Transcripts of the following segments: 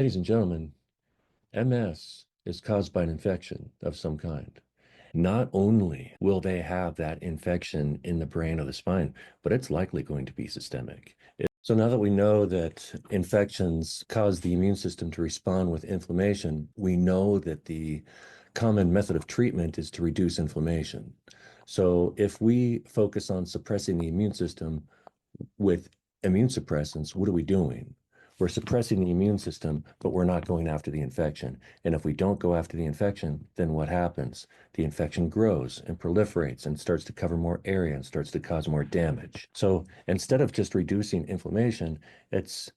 Ladies and gentlemen, MS is caused by an infection of some kind. Not only will they have that infection in the brain or the spine, but it's likely going to be systemic. So now that we know that infections cause the immune system to respond with inflammation, we know that the common method of treatment is to reduce inflammation. So if we focus on suppressing the immune system with immune suppressants, what are we doing? We're suppressing the immune system, but we're not going after the infection. And if we don't go after the infection, then what happens? The infection grows and proliferates and starts to cover more area and starts to cause more damage. So instead of just reducing inflammation, it's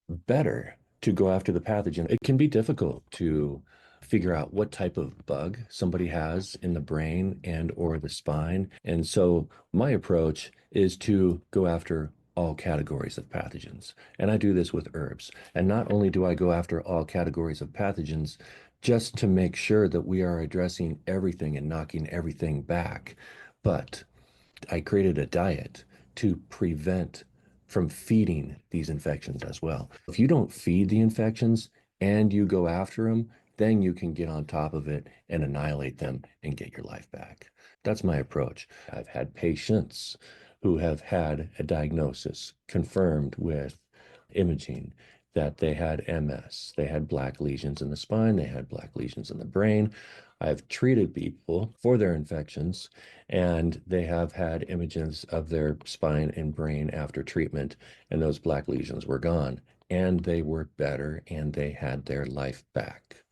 better to go after the pathogen. It can be difficult to figure out what type of bug somebody has in the brain and or the spine. And so my approach is to go after all categories of pathogens. And I do this with herbs. And not only do I go after all categories of pathogens just to make sure that we are addressing everything and knocking everything back, but I created a diet to prevent from feeding these infections as well. If you don't feed the infections and you go after them, then you can get on top of it and annihilate them and get your life back. That's my approach. I've had patients who have had a diagnosis confirmed with imaging that they had MS. They had black lesions in the spine, they had black lesions in the brain. I've treated people for their infections, and they have had images of their spine and brain after treatment, and those black lesions were gone, and they were better, and they had their life back.